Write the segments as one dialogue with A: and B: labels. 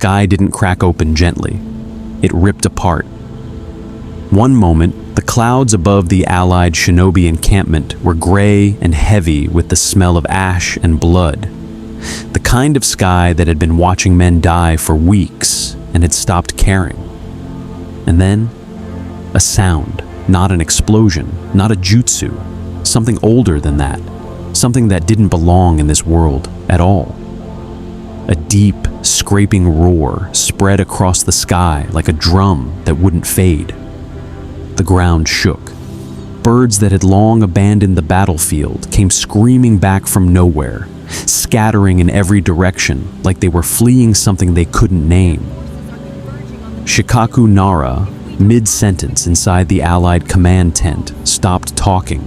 A: sky didn't crack open gently. It ripped apart. One moment, the clouds above the Allied Shinobi encampment were gray and heavy with the smell of ash and blood. The kind of sky that had been watching men die for weeks and had stopped caring. And then, a sound, not an explosion, not a jutsu, something older than that, something that didn't belong in this world at all. A deep, scraping roar spread across the sky like a drum that wouldn't fade. The ground shook. Birds that had long abandoned the battlefield came screaming back from nowhere, scattering in every direction like they were fleeing something they couldn't name. Shikaku Nara, mid-sentence inside the Allied command tent, stopped talking.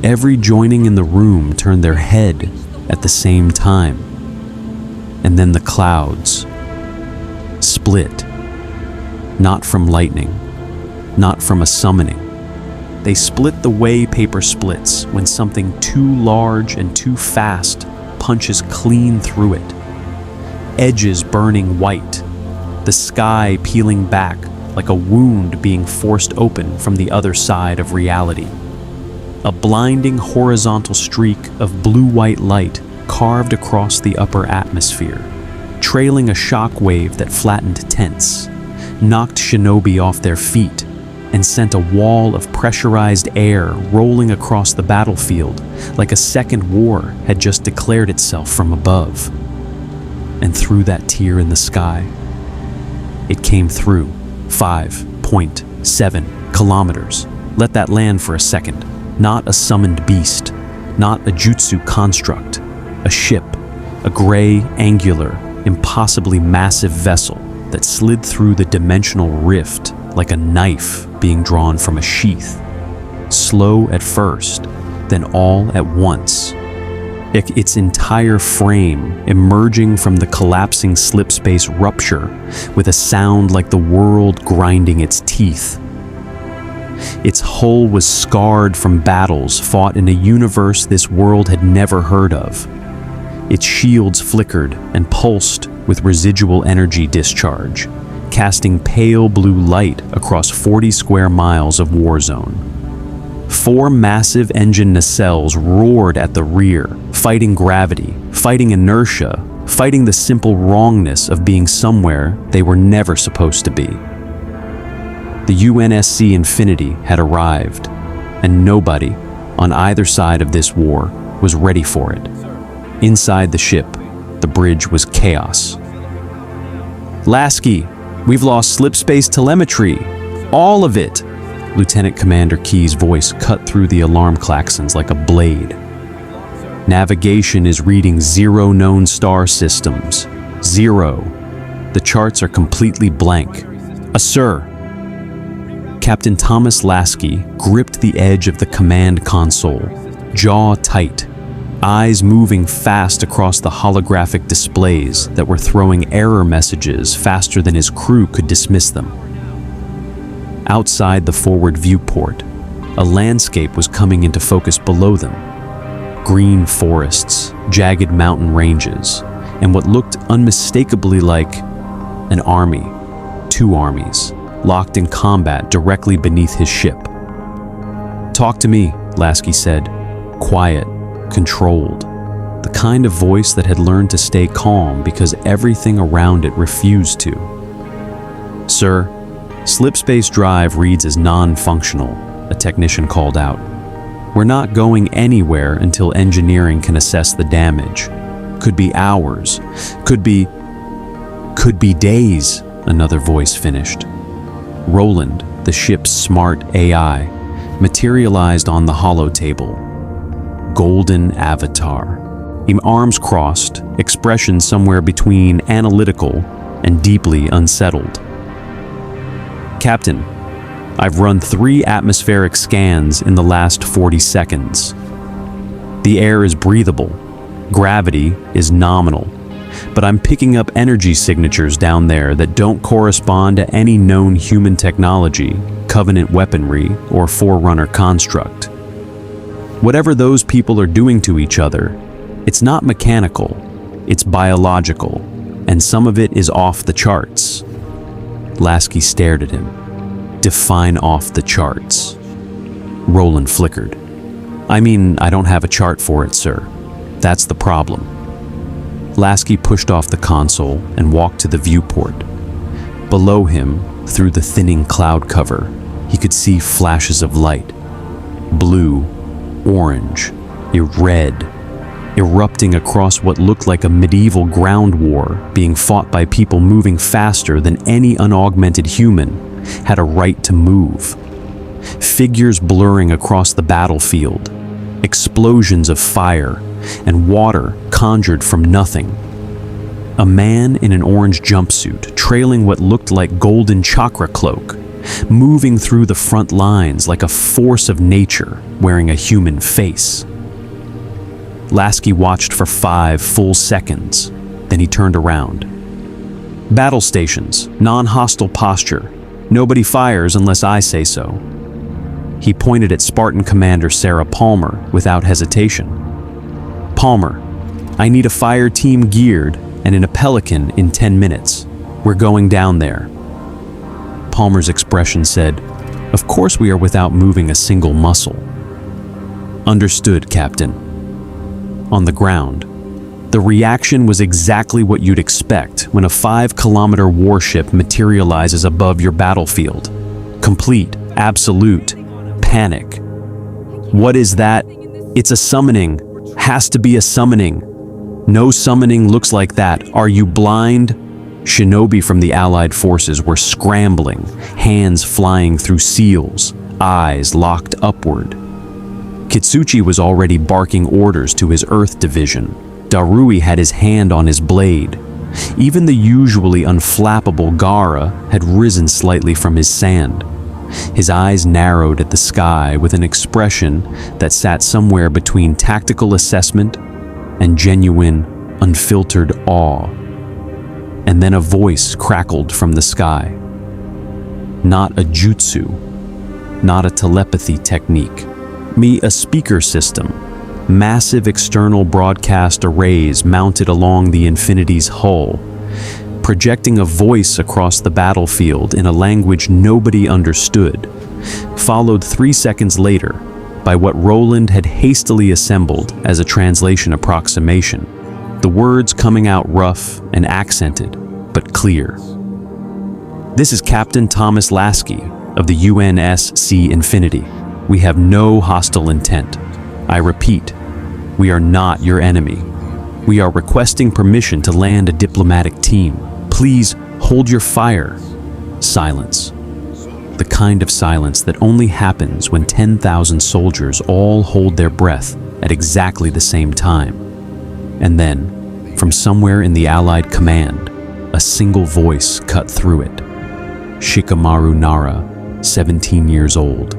A: Every joining in the room turned their head at the same time. And then the clouds split. Not from lightning, not from a summoning. They split the way paper splits when something too large and too fast punches clean through it. Edges burning white, the sky peeling back like a wound being forced open from the other side of reality. A blinding horizontal streak of blue-white light carved across the upper atmosphere, trailing a shock wave that flattened tents, knocked shinobi off their feet, and sent a wall of pressurized air rolling across the battlefield like a second war had just declared itself from above. And through that tear in the sky, it came through 5.7 kilometers. Let that land for a second. Not a summoned beast, not a jutsu construct, a ship, a gray, angular, impossibly massive vessel that slid through the dimensional rift like a knife being drawn from a sheath. Slow at first, then all at once. Its entire frame emerging from the collapsing slipspace rupture with a sound like the world grinding its teeth. Its hull was scarred from battles fought in a universe this world had never heard of. Its shields flickered and pulsed with residual energy discharge, casting pale blue light across 40 square miles of war zone. 4 massive engine nacelles roared at the rear, fighting gravity, fighting inertia, fighting the simple wrongness of being somewhere they were never supposed to be. The UNSC Infinity had arrived, and nobody, on either side of this war, was ready for it. Inside the ship, the bridge was chaos. Lasky, we've lost slipspace telemetry. All of it. Lieutenant Commander Key's voice cut through the alarm klaxons like a blade. Navigation is reading 0 known star systems. 0. The charts are completely blank. Sir. Captain Thomas Lasky gripped the edge of the command console, jaw tight, eyes moving fast across the holographic displays that were throwing error messages faster than his crew could dismiss them. Outside the forward viewport, a landscape was coming into focus below them. Green forests, jagged mountain ranges, and what looked unmistakably like an army, 2 armies, locked in combat directly beneath his ship. "Talk to me," Lasky said, quiet, controlled, the kind of voice that had learned to stay calm because everything around it refused to. "Sir, slipspace drive reads as non-functional," a technician called out. "We're not going anywhere until engineering can assess the damage. Could be hours, could be days," another voice finished. Roland, the ship's smart AI, materialized on the holotable. Golden avatar. Arms crossed, expression somewhere between analytical and deeply unsettled. "Captain, I've run 3 atmospheric scans in the last 40 seconds. The air is breathable, gravity is nominal, but I'm picking up energy signatures down there that don't correspond to any known human technology, Covenant weaponry, or Forerunner construct. Whatever those people are doing to each other, it's not mechanical, it's biological, and some of it is off the charts. Lasky stared at him. Define off the charts. Roland flickered. I mean, I don't have a chart for it, sir. That's the problem. Lasky pushed off the console and walked to the viewport. Below him, through the thinning cloud cover, he could see flashes of light. Blue, orange, red, erupting across what looked like a medieval ground war being fought by people moving faster than any unaugmented human had a right to move. Figures blurring across the battlefield, explosions of fire, and water conjured from nothing. A man in an orange jumpsuit, trailing what looked like golden chakra cloak, moving through the front lines like a force of nature wearing a human face. Lasky watched for 5 full seconds, then he turned around. Battle stations, non-hostile posture. Nobody fires unless I say so. He pointed at Spartan Commander Sarah Palmer without hesitation. Palmer, I need a fire team geared and in a Pelican in 10 minutes. We're going down there. Palmer's expression said, Of course we are without moving a single muscle. Understood, Captain. On the ground, the reaction was exactly what you'd expect when a 5-kilometer warship materializes above your battlefield. Complete, absolute panic. What is that? It's a summoning. Has to be a summoning. No summoning looks like that. Are you blind? Shinobi from the Allied forces were scrambling, hands flying through seals, eyes locked upward. Kitsuchi was already barking orders to his Earth division. Darui had his hand on his blade. Even the usually unflappable Gaara had risen slightly from his sand. His eyes narrowed at the sky with an expression that sat somewhere between tactical assessment and genuine, unfiltered awe. And then a voice crackled from the sky. Not a jutsu, not a telepathy technique. A speaker system. Massive external broadcast arrays mounted along the Infinity's hull, projecting a voice across the battlefield in a language nobody understood, followed 3 seconds later by what Roland had hastily assembled as a translation approximation, the words coming out rough and accented, but clear. This is Captain Thomas Lasky of the UNSC Infinity. We have no hostile intent. I repeat, we are not your enemy. We are requesting permission to land a diplomatic team. Please hold your fire. Silence. The kind of silence that only happens when 10,000 soldiers all hold their breath at exactly the same time. And then, from somewhere in the Allied command, a single voice cut through it. Shikamaru Nara, 17 years old,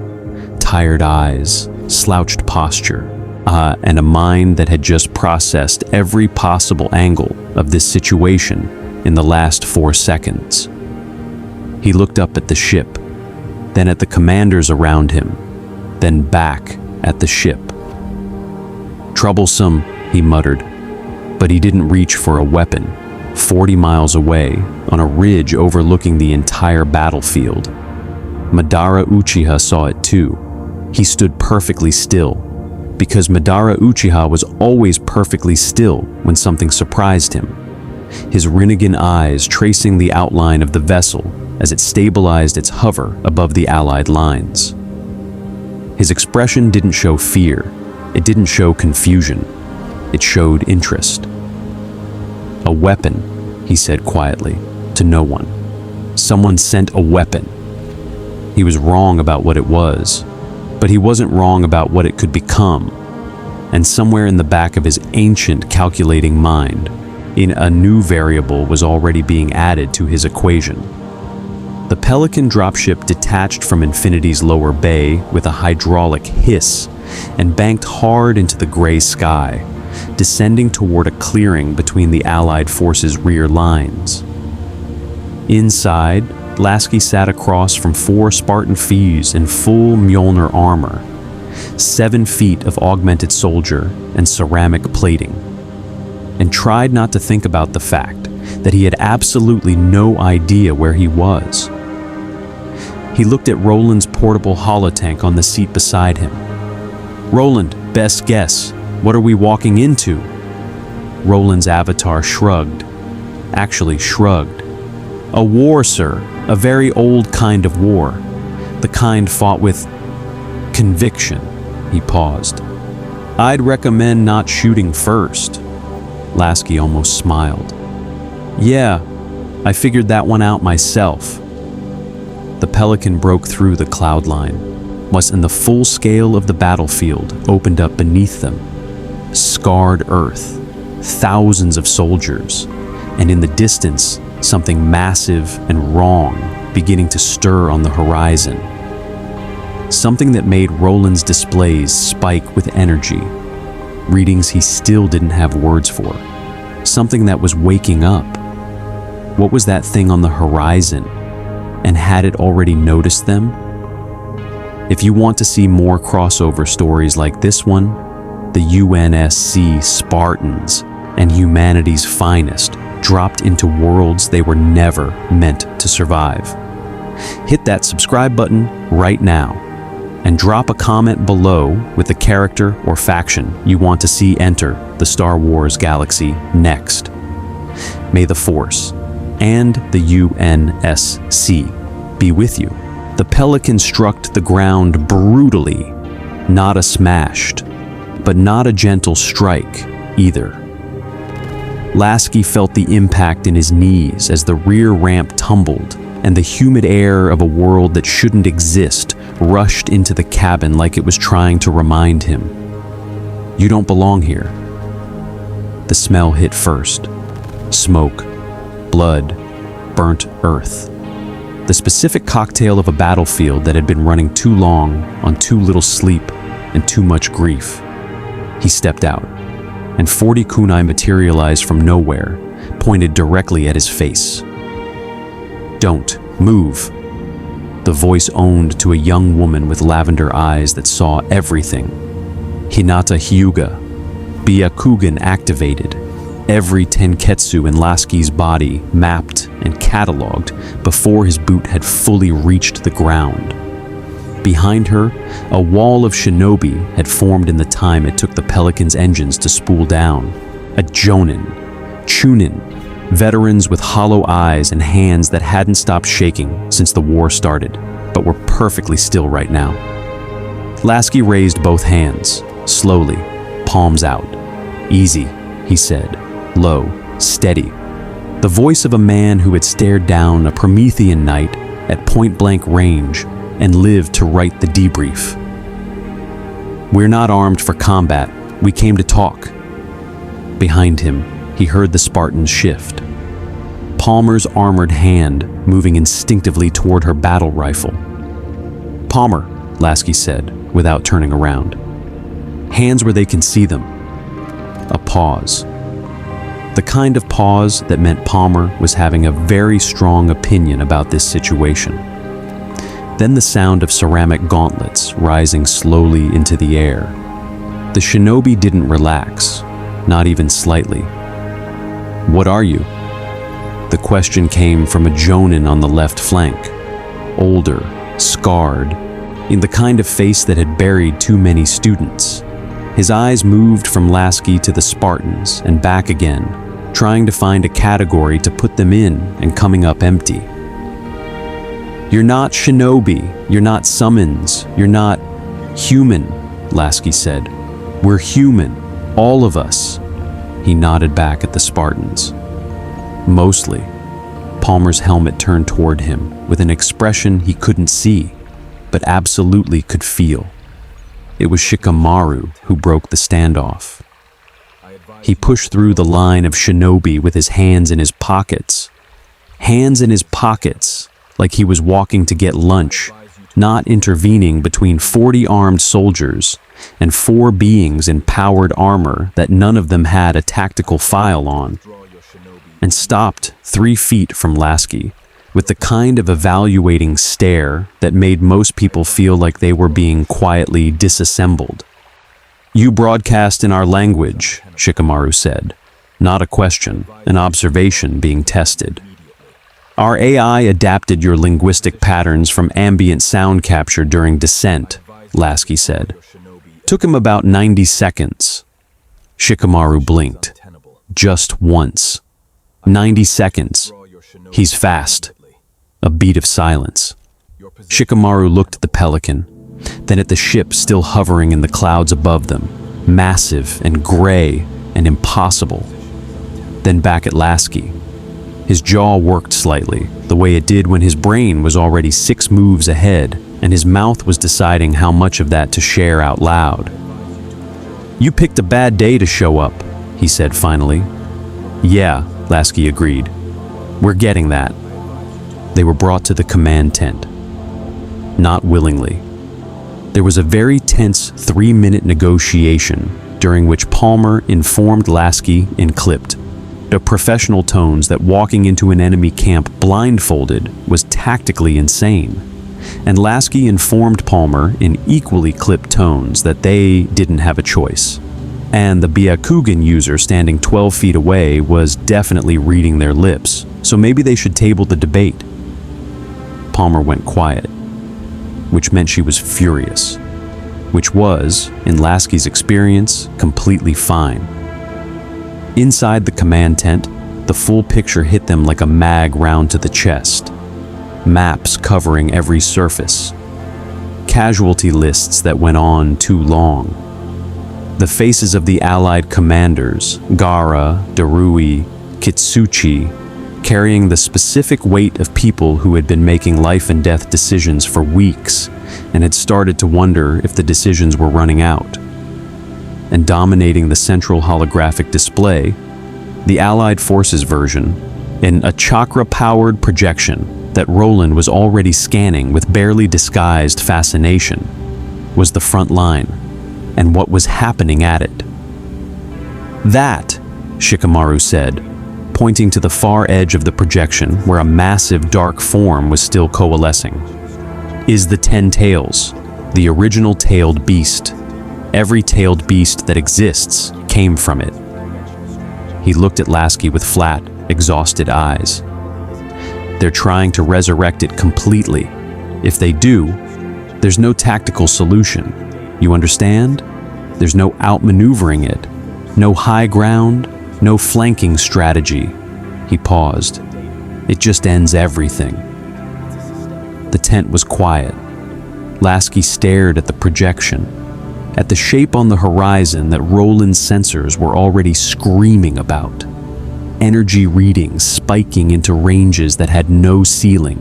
A: tired eyes, slouched posture, and a mind that had just processed every possible angle of this situation in the last 4 seconds. He looked up at the ship, then at the commanders around him, then back at the ship. Troublesome, he muttered, but he didn't reach for a weapon. 40 miles away, on a ridge overlooking the entire battlefield. Madara Uchiha saw it too. He stood perfectly still, because Madara Uchiha was always perfectly still when something surprised him. His Rinnegan eyes tracing the outline of the vessel as it stabilized its hover above the Allied lines. His expression didn't show fear. It didn't show confusion. It showed interest. A weapon, he said quietly, to no one. Someone sent a weapon. He was wrong about what it was, but he wasn't wrong about what it could become. And somewhere in the back of his ancient calculating mind, a new variable was already being added to his equation. The Pelican dropship detached from Infinity's lower bay with a hydraulic hiss and banked hard into the gray sky, descending toward a clearing between the Allied forces' rear lines. Inside, Lasky sat across from 4 Spartan Fees in full Mjolnir armor, 7 feet of augmented soldier and ceramic plating, and tried not to think about the fact that he had absolutely no idea where he was. He looked at Roland's portable holotank on the seat beside him. "Roland, best guess. What are we walking into?" Roland's avatar shrugged. Actually shrugged. "A war, sir. A very old kind of war. The kind fought with conviction." He paused. "I'd recommend not shooting first." Lasky almost smiled. "Yeah, I figured that one out myself." The Pelican broke through the cloud line, and the full scale of the battlefield opened up beneath them. Scarred earth, thousands of soldiers, and in the distance, something massive and wrong beginning to stir on the horizon. Something that made Roland's displays spike with energy, readings he still didn't have words for. Something that was waking up. What was that thing on the horizon? And had it already noticed them? If you want to see more crossover stories like this one, the UNSC Spartans and humanity's finest dropped into worlds they were never meant to survive. Hit that subscribe button right now and drop a comment below with the character or faction you want to see enter the Star Wars galaxy next. May the Force and the UNSC be with you. The Pelican struck the ground brutally, not a smashed, but not a gentle strike either. Lasky felt the impact in his knees as the rear ramp tumbled, and the humid air of a world that shouldn't exist rushed into the cabin like it was trying to remind him, "You don't belong here." The smell hit first. Smoke, blood, burnt earth. The specific cocktail of a battlefield that had been running too long on too little sleep and too much grief. He stepped out, and 40 kunai materialized from nowhere, pointed directly at his face. "Don't move." The voice owned to a young woman with lavender eyes that saw everything. Hinata Hyuga, Byakugan activated. Every tenketsu in Lasky's body mapped and cataloged before his boot had fully reached the ground. Behind her, a wall of shinobi had formed in the time it took the Pelican's engines to spool down. A jonin, chunin, veterans with hollow eyes and hands that hadn't stopped shaking since the war started, but were perfectly still right now. Lasky raised both hands, slowly, palms out. "Easy," he said, low, steady. The voice of a man who had stared down a Promethean night at point-blank range and lived to write the debrief. "We're not armed for combat. We came to talk." Behind him, he heard the Spartans shift. Palmer's armored hand moving instinctively toward her battle rifle. "Palmer," Lasky said, without turning around. "Hands where they can see them." A pause. The kind of pause that meant Palmer was having a very strong opinion about this situation. Then the sound of ceramic gauntlets rising slowly into the air. The shinobi didn't relax, not even slightly. "What are you?" The question came from a jonin on the left flank. Older, scarred, in the kind of face that had buried too many students. His eyes moved from Lasky to the Spartans and back again, trying to find a category to put them in and coming up empty. "You're not shinobi, you're not summons, you're not human," Lasky said. "We're human, all of us." He nodded back at the Spartans. "Mostly." Palmer's helmet turned toward him with an expression he couldn't see, but absolutely could feel. It was Shikamaru who broke the standoff. He pushed through the line of shinobi with his hands in his pockets. Hands in his pockets, like he was walking to get lunch, not intervening between 40 armed soldiers and 4 beings in powered armor that none of them had a tactical file on, and stopped 3 feet from Lasky with the kind of evaluating stare that made most people feel like they were being quietly disassembled. "You broadcast in our language," Shikamaru said. Not a question, an observation being tested. Our AI adapted your linguistic patterns from ambient sound capture during descent, Lasky said. Took him about 90 seconds. Shikamaru blinked. Just once. 90 seconds. He's fast. A beat of silence. Shikamaru looked at the pelican, then at the ship still hovering in the clouds above them, massive and gray and impossible. Then back at Lasky. His jaw worked slightly, the way it did when his brain was already 6 moves ahead, and his mouth was deciding how much of that to share out loud. "You picked a bad day to show up," he said finally. "Yeah," Lasky agreed. "We're getting that." They were brought to the command tent. Not willingly. There was a very tense 3-minute negotiation during which Palmer informed Lasky in clipped, professional tones that walking into an enemy camp blindfolded was tactically insane. And Lasky informed Palmer in equally clipped tones that they didn't have a choice. And the Byakugan user standing 12 feet away was definitely reading their lips, so maybe they should table the debate. Palmer went quiet, which meant she was furious, which was, in Lasky's experience, completely fine. Inside the command tent, the full picture hit them like a mag round to the chest. Maps covering every surface. Casualty lists that went on too long. The faces of the Allied commanders, Gaara, Darui, Kitsuchi, carrying the specific weight of people who had been making life and death decisions for weeks and had started to wonder if the decisions were running out. And dominating the central holographic display, the Allied Forces version, in a chakra-powered projection that Roland was already scanning with barely disguised fascination, was the front line, and what was happening at it. "That," Shikamaru said, pointing to the far edge of the projection where a massive dark form was still coalescing, "is the 10 Tails, the original tailed beast. Every tailed beast that exists came from it." He looked at Lasky with flat, exhausted eyes. "They're trying to resurrect it completely. If they do, there's no tactical solution. You understand? There's no outmaneuvering it. No high ground, no flanking strategy." He paused. "It just ends everything." The tent was quiet. Lasky stared at the projection, at the shape on the horizon that Roland's sensors were already screaming about. Energy readings spiking into ranges that had no ceiling.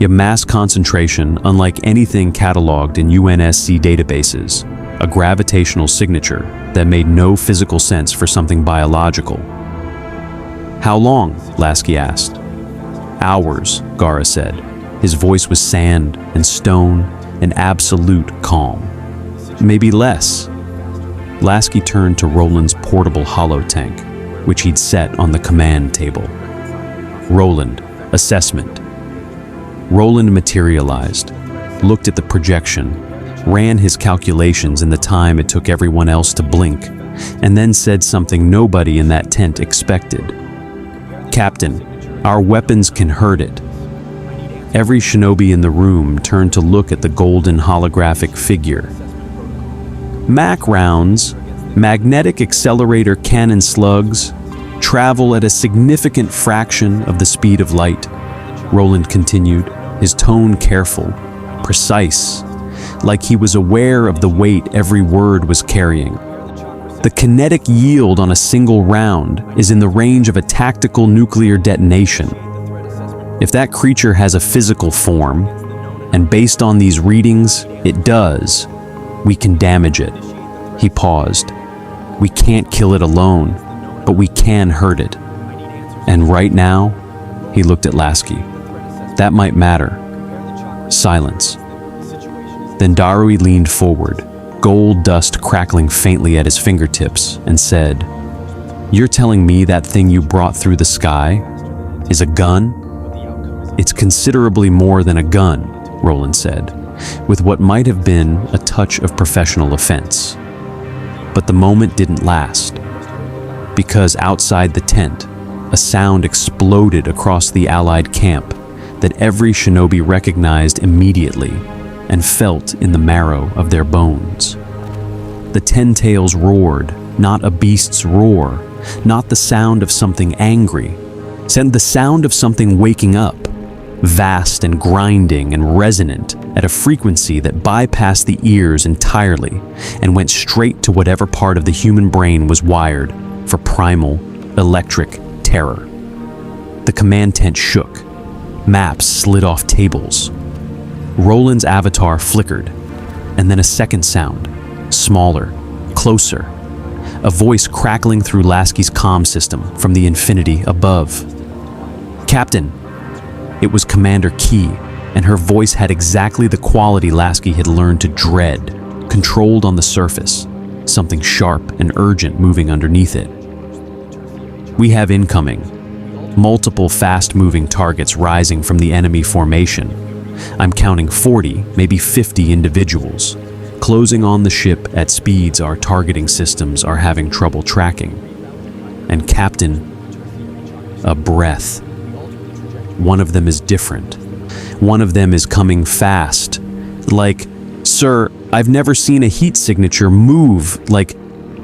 A: A mass concentration unlike anything cataloged in UNSC databases. A gravitational signature that made no physical sense for something biological. "How long?" Lasky asked. "Hours," Gaara said. His voice was sand and stone and absolute calm. "Maybe less." Lasky turned to Roland's portable holotank, which he'd set on the command table. "Roland, assessment." Roland materialized, looked at the projection, ran his calculations in the time it took everyone else to blink, and then said something nobody in that tent expected. "Captain, our weapons can hurt it." Every shinobi in the room turned to look at the golden holographic figure. "MAC rounds, magnetic accelerator cannon slugs, travel at a significant fraction of the speed of light," Roland continued, his tone careful, precise, like he was aware of the weight every word was carrying. "The kinetic yield on a single round is in the range of a tactical nuclear detonation. If that creature has a physical form, and based on these readings, it does, we can damage it." He paused. "We can't kill it alone, but we can hurt it. And right now," he looked at Lasky, "that might matter." Silence. Then Darui leaned forward, gold dust crackling faintly at his fingertips, and said, "You're telling me that thing you brought through the sky is a gun?" "It's considerably more than a gun," Roland said, with what might have been a touch of professional offense. But the moment didn't last. Because outside the tent, a sound exploded across the Allied camp that every shinobi recognized immediately and felt in the marrow of their bones. The 10 tails roared, not a beast's roar, not the sound of something angry, send the sound of something waking up, vast and grinding and resonant at a frequency that bypassed the ears entirely and went straight to whatever part of the human brain was wired for primal, electric terror. The command tent shook. Maps slid off tables. Roland's avatar flickered, and then a second sound, smaller, closer, a voice crackling through Lasky's comm system from the infinity above. "Captain!" It was Commander Key, and her voice had exactly the quality Lasky had learned to dread, controlled on the surface, something sharp and urgent moving underneath it. "We have incoming. Multiple fast-moving targets rising from the enemy formation. I'm counting 40, maybe 50 individuals, closing on the ship at speeds our targeting systems are having trouble tracking. And Captain, a breath. One of them is different. One of them is coming fast. Like, sir, I've never seen a heat signature move like..."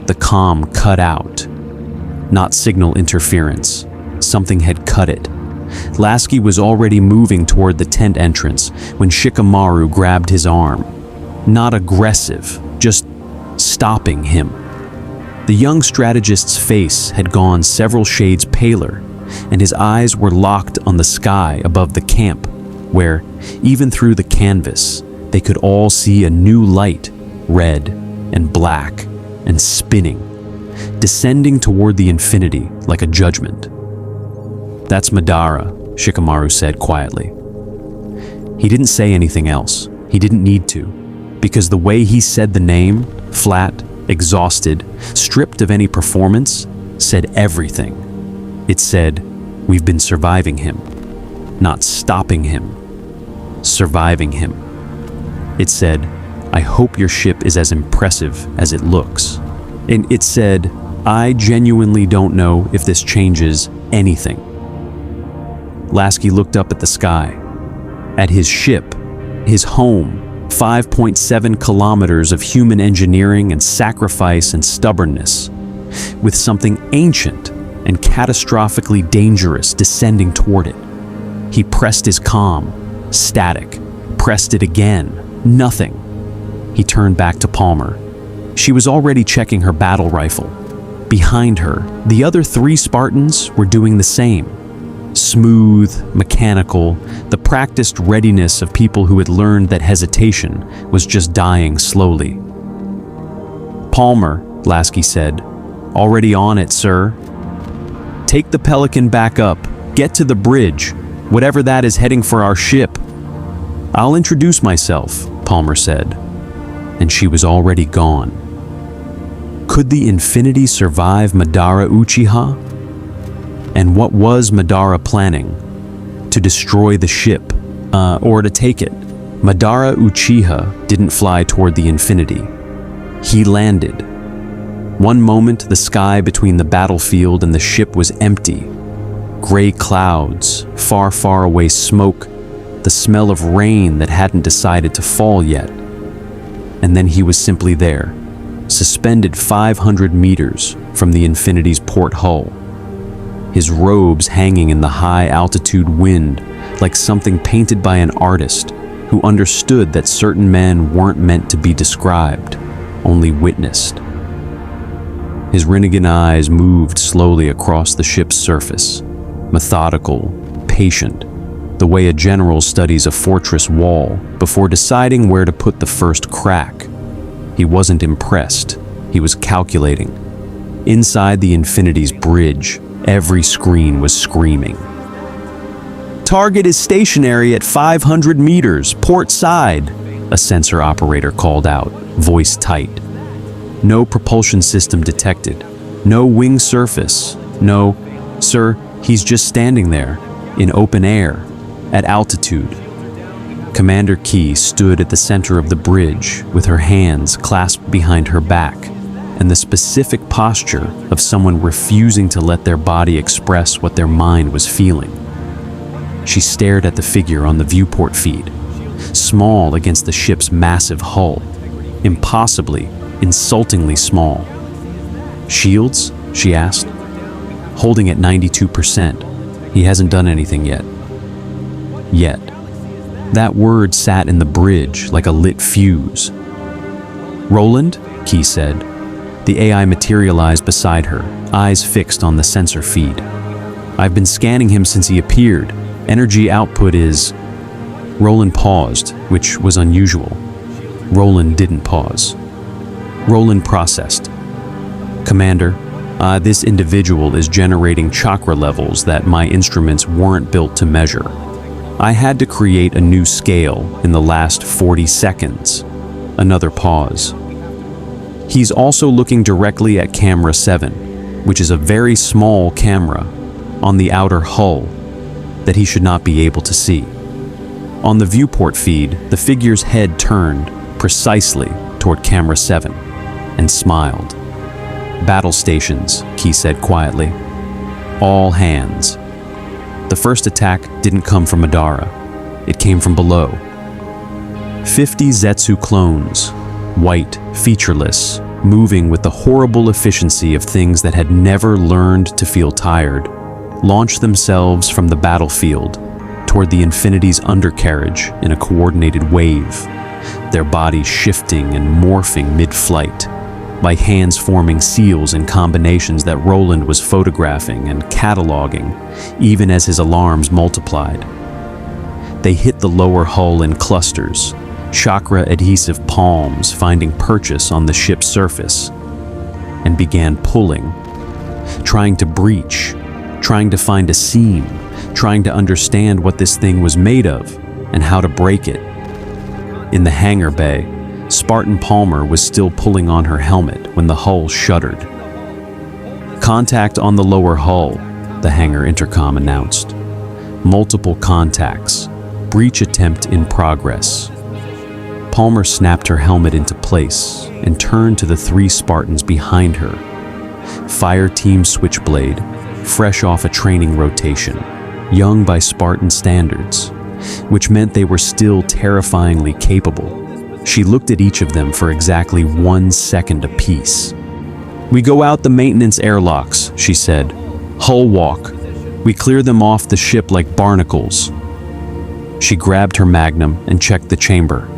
A: The comm cut out. Not signal interference. Something had cut it. Lasky was already moving toward the tent entrance when Shikamaru grabbed his arm. Not aggressive, just stopping him. The young strategist's face had gone several shades paler, and his eyes were locked on the sky above the camp, where, even through the canvas, they could all see a new light, red and black and spinning, descending toward the infinity like a judgment. "That's Madara," Shikamaru said quietly. He didn't say anything else. He didn't need to, because the way he said the name, flat, exhausted, stripped of any performance, said everything. It said, "We've been surviving him, not stopping him, surviving him." It said, "I hope your ship is as impressive as it looks." And it said, "I genuinely don't know if this changes anything." Lasky looked up at the sky, at his ship, his home, 5.7 kilometers of human engineering and sacrifice and stubbornness, with something ancient and catastrophically dangerous descending toward it. He pressed his comm, static, pressed it again, nothing. He turned back to Palmer. She was already checking her battle rifle. Behind her, the other 3 Spartans were doing the same. Smooth, mechanical, the practiced readiness of people who had learned that hesitation was just dying slowly. "Palmer," Lasky said, "already on it, sir. Take the Pelican back up, get to the bridge, whatever that is heading for our ship." "I'll introduce myself," Palmer said, and she was already gone. Could the infinity survive Madara Uchiha? And what was Madara planning? To destroy the ship, or to take it? Madara Uchiha didn't fly toward the infinity. He landed. One moment, the sky between the battlefield and the ship was empty. Gray clouds, far, far away smoke, the smell of rain that hadn't decided to fall yet. And then he was simply there, suspended 500 meters from the infinity's port hull. His robes hanging in the high-altitude wind like something painted by an artist who understood that certain men weren't meant to be described, only witnessed. His Rinnegan eyes moved slowly across the ship's surface, methodical, patient, the way a general studies a fortress wall before deciding where to put the first crack. He wasn't impressed, he was calculating. Inside the infinity's bridge, every screen was screaming. "Target is stationary at 500 meters, port side," a sensor operator called out, voice tight. No propulsion system detected, no wing surface, no, "Sir, he's just standing there, in open air, at altitude." Commander Key stood at the center of the bridge with her hands clasped behind her back, and the specific posture of someone refusing to let their body express what their mind was feeling. She stared at the figure on the viewport feed, small against the ship's massive hull, impossibly, insultingly small. "Shields?" she asked. "Holding at 92%. He hasn't done anything yet." Yet. That word sat in the bridge like a lit fuse. "Roland?" Key said. The AI materialized beside her, eyes fixed on the sensor feed. "I've been scanning him since he appeared. Energy output is..." Roland paused, which was unusual. Roland didn't pause. Roland processed. "Commander, this individual is generating chakra levels that my instruments weren't built to measure. I had to create a new scale in the last 40 seconds. Another pause. "He's also looking directly at camera 7, which is a very small camera on the outer hull that he should not be able to see." On the viewport feed, the figure's head turned precisely toward camera 7 and smiled. "Battle stations," Key said quietly. "All hands." The first attack didn't come from Madara. It came from below. 50 Zetsu clones, white, featureless, moving with the horrible efficiency of things that had never learned to feel tired, launched themselves from the battlefield toward the Infinity's undercarriage in a coordinated wave, their bodies shifting and morphing mid-flight, like hands forming seals in combinations that Roland was photographing and cataloging, even as his alarms multiplied. They hit the lower hull in clusters, chakra-adhesive palms finding purchase on the ship's surface, and began pulling, trying to breach, trying to find a seam, trying to understand what this thing was made of and how to break it. In the hangar bay, Spartan Palmer was still pulling on her helmet when the hull shuddered. "Contact on the lower hull," the hangar intercom announced. "Multiple contacts. Breach attempt in progress." Palmer snapped her helmet into place and turned to the 3 Spartans behind her. Fire Team Switchblade, fresh off a training rotation, young by Spartan standards, which meant they were still terrifyingly capable. She looked at each of them for exactly 1 second apiece. "We go out the maintenance airlocks," she said. "Hull walk. We clear them off the ship like barnacles." She grabbed her magnum and checked the chamber.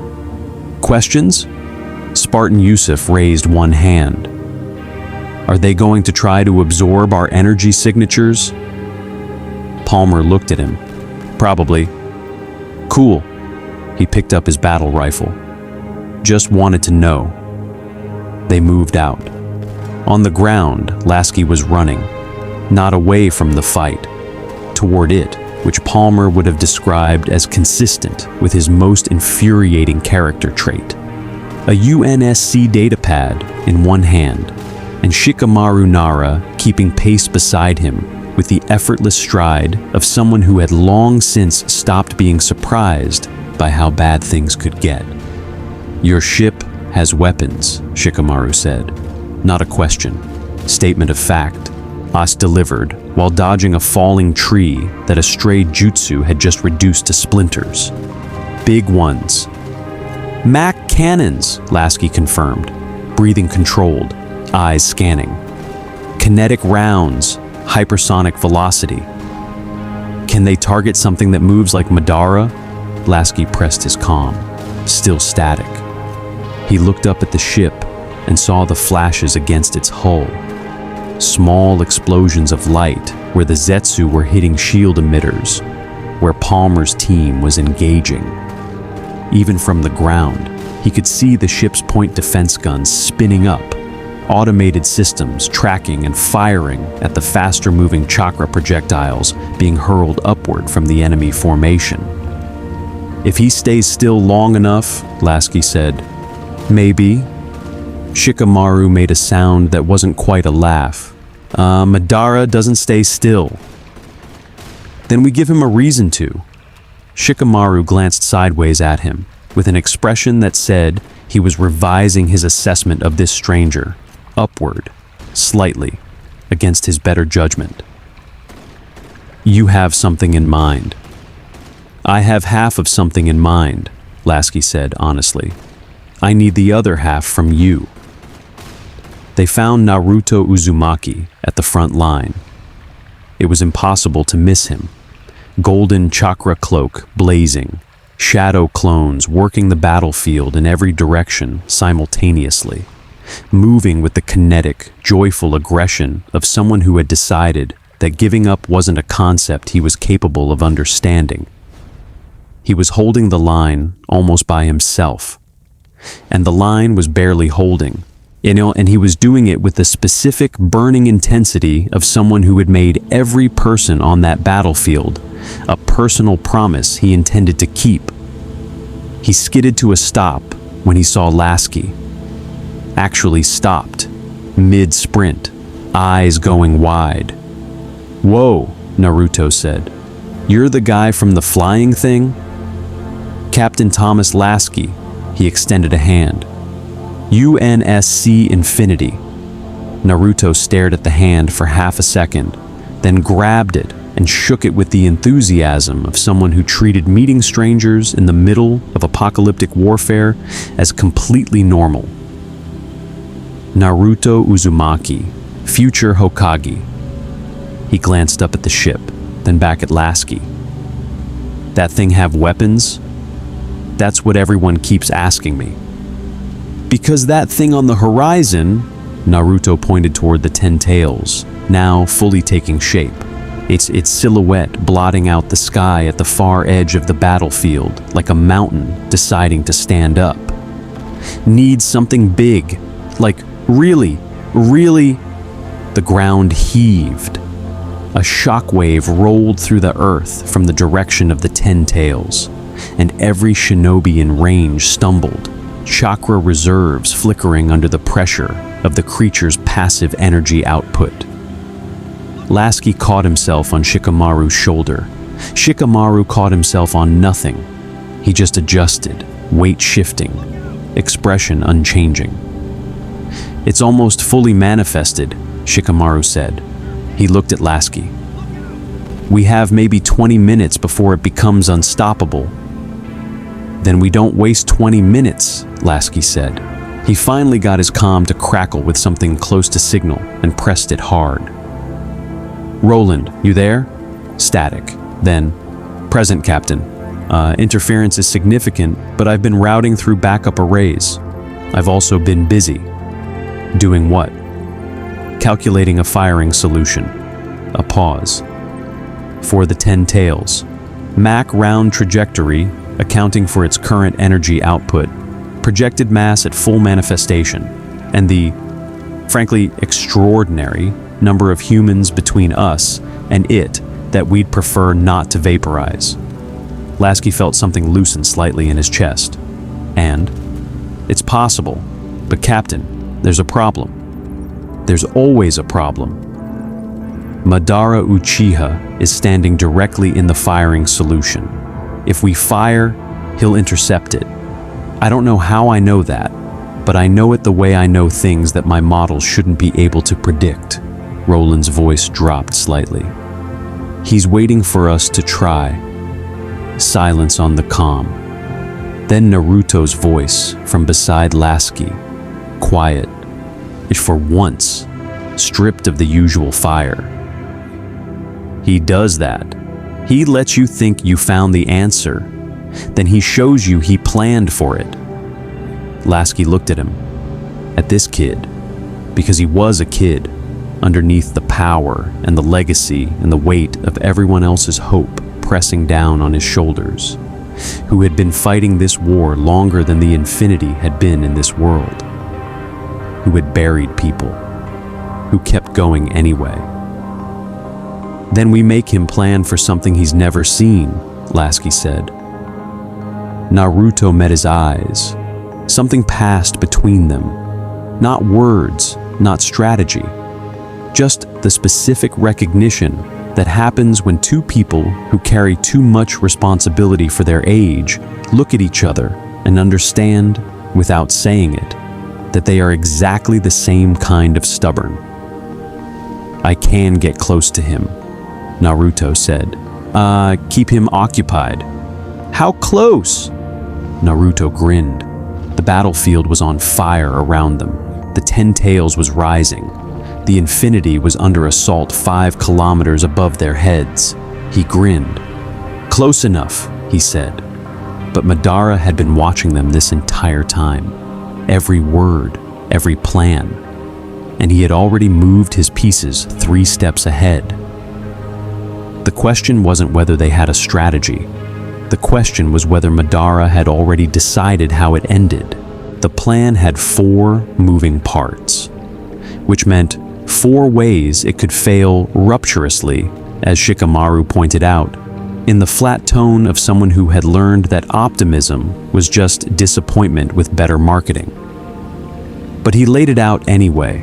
A: "Questions?" Spartan Yusuf raised one hand. "Are they going to try to absorb our energy signatures?" Palmer looked at him. "Probably." "Cool." He picked up his battle rifle. "Just wanted to know." They moved out. On the ground, Lasky was running, not away from the fight, toward it, which Palmer would have described as consistent with his most infuriating character trait. A UNSC datapad in one hand, and Shikamaru Nara keeping pace beside him with the effortless stride of someone who had long since stopped being surprised by how bad things could get. "Your ship has weapons," Shikamaru said. Not a question. Statement of fact. As delivered while dodging a falling tree that a stray jutsu had just reduced to splinters. "Big ones." "Mac cannons," Lasky confirmed, breathing controlled, eyes scanning. "Kinetic rounds, hypersonic velocity." "Can they target something that moves like Madara?" Lasky pressed his comm, still static. He looked up at the ship and saw the flashes against its hull. Small explosions of light where the Zetsu were hitting shield emitters, where Palmer's team was engaging. Even from the ground, he could see the ship's point defense guns spinning up, automated systems tracking and firing at the faster-moving chakra projectiles being hurled upward from the enemy formation. "If he stays still long enough," Lasky said, "maybe." Shikamaru made a sound that wasn't quite a laugh. Madara doesn't stay still." "Then we give him a reason to." Shikamaru glanced sideways at him, with an expression that said he was revising his assessment of this stranger. upward, slightly, against his better judgment. "You have something in mind." "I have half of something in mind," Lasky said honestly. "I need the other half from you." They found Naruto Uzumaki at the front line. It was impossible to miss him. Golden chakra cloak blazing, shadow clones working the battlefield in every direction simultaneously, moving with the kinetic, joyful aggression of someone who had decided that giving up wasn't a concept he was capable of understanding. He was holding the line almost by himself, and the line was barely holding. And he was doing it with the specific burning intensity of someone who had made every person on that battlefield a personal promise he intended to keep. He skidded to a stop when he saw Lasky. Actually stopped, mid-sprint, eyes going wide. "Whoa," Naruto said. "You're the guy from the flying thing?" "Captain Thomas Lasky," he extended a hand. "UNSC Infinity." Naruto stared at the hand for half a second, then grabbed it and shook it with the enthusiasm of someone who treated meeting strangers in the middle of apocalyptic warfare as completely normal. Naruto Uzumaki, future Hokage. He glanced up at the ship, then back at Lasky. "That thing have weapons?" "That's what everyone keeps asking me." "Because that thing on the horizon," Naruto pointed toward the 10 tails, now fully taking shape. Its silhouette blotting out the sky at the far edge of the battlefield like a mountain deciding to stand up. "Needs something big, like really. The ground heaved. A shockwave rolled through the earth from the direction of the 10 tails, and every shinobi in range stumbled, chakra reserves flickering under the pressure of the creature's passive energy output. Lasky caught himself on Shikamaru's shoulder. Shikamaru caught himself on nothing. He just adjusted, weight shifting, expression unchanging. "It's almost fully manifested," Shikamaru said. He looked at Lasky. "We have maybe 20 minutes before it becomes unstoppable." "Then we don't waste 20 minutes, Lasky said. He finally got his comm to crackle with something close to signal and pressed it hard. "Roland, you there?" Static. Then, "Present, Captain. Interference is significant, but I've been routing through backup arrays. I've also been busy." "Doing what?" "Calculating a firing solution." A pause. "For the 10 tails. Mach round trajectory, accounting for its current energy output, projected mass at full manifestation, and the, frankly, extraordinary number of humans between us and it that we'd prefer not to vaporize." Lasky felt something loosen slightly in his chest. "And? It's possible, but Captain, there's a problem." "There's always a problem." "Madara Uchiha is standing directly in the firing solution. If we fire, he'll intercept it. I don't know how I know that, but I know it the way I know things that my models shouldn't be able to predict." Roland's voice dropped slightly. "He's waiting for us to try." Silence on the comm. Then Naruto's voice from beside Lasky, quiet, it for once stripped of the usual fire. "He does that. He lets you think you found the answer. Then he shows you he planned for it." Lasky looked at him, at this kid, because he was a kid, underneath the power and the legacy and the weight of everyone else's hope pressing down on his shoulders, who had been fighting this war longer than the infinity had been in this world, who had buried people, who kept going anyway. "Then we make him plan for something he's never seen," Lasky said. Naruto met his eyes. Something passed between them. Not words, not strategy. Just the specific recognition that happens when two people who carry too much responsibility for their age look at each other and understand without saying it. that they are exactly the same kind of stubborn. "I can get close to him," Naruto said. Keep him occupied." "How close?" Naruto grinned. The battlefield was on fire around them. The 10 Tails was rising. The infinity was under assault 5 kilometers above their heads. He grinned. "Close enough," he said. But Madara had been watching them this entire time. Every word, every plan. And he had already moved his pieces 3 steps ahead. The question wasn't whether they had a strategy. The question was whether Madara had already decided how it ended. The plan had 4 moving parts, which meant 4 ways it could fail rupturously, as Shikamaru pointed out, in the flat tone of someone who had learned that optimism was just disappointment with better marketing. But he laid it out anyway,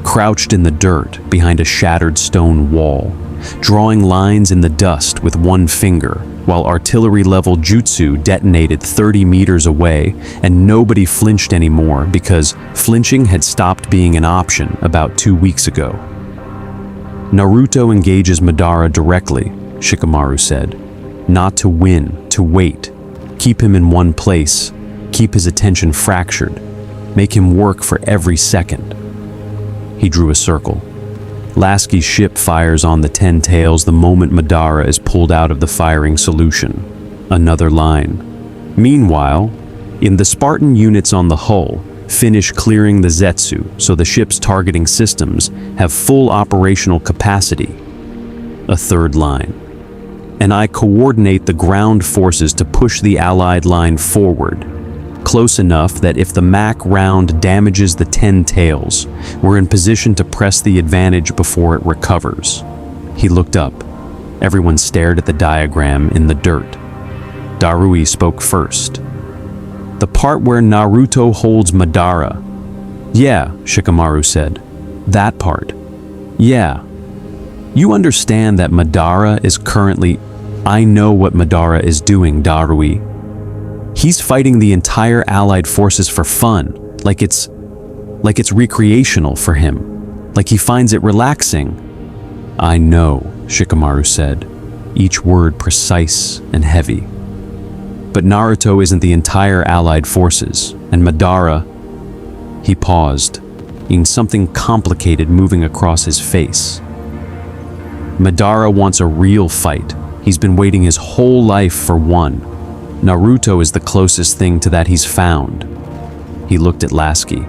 A: crouched in the dirt behind a shattered stone wall, drawing lines in the dust with one finger, while artillery-level jutsu detonated 30 meters away, and nobody flinched anymore because flinching had stopped being an option about 2 weeks ago. "Naruto engages Madara directly," Shikamaru said. "Not to win, to wait. Keep him in one place, keep his attention fractured, make him work for every second." He drew a circle. Lasky's ship fires on the 10 Tails the moment Madara is pulled out of the firing solution. Another line. Meanwhile, in the Spartan units on the hull, finish clearing the Zetsu so the ship's targeting systems have full operational capacity. A third line. And I coordinate the ground forces to push the Allied line forward, close enough that if the Mac round damages the 10 Tails, we're in position to press the advantage before it recovers. He looked up. Everyone stared at the diagram in the dirt. Darui spoke first. "The part where Naruto holds Madara." "Yeah," Shikamaru said. "That part. Yeah. You understand that Madara is currently—" "I know what Madara is doing, Darui. He's fighting the entire Allied forces for fun, like it's recreational for him, like he finds it relaxing." "I know," Shikamaru said, each word precise and heavy. "But Naruto isn't the entire Allied forces, and Madara—" He paused, in something complicated moving across his face. "Madara wants a real fight. He's been waiting his whole life for one. Naruto is the closest thing to that he's found." He looked at Lasky.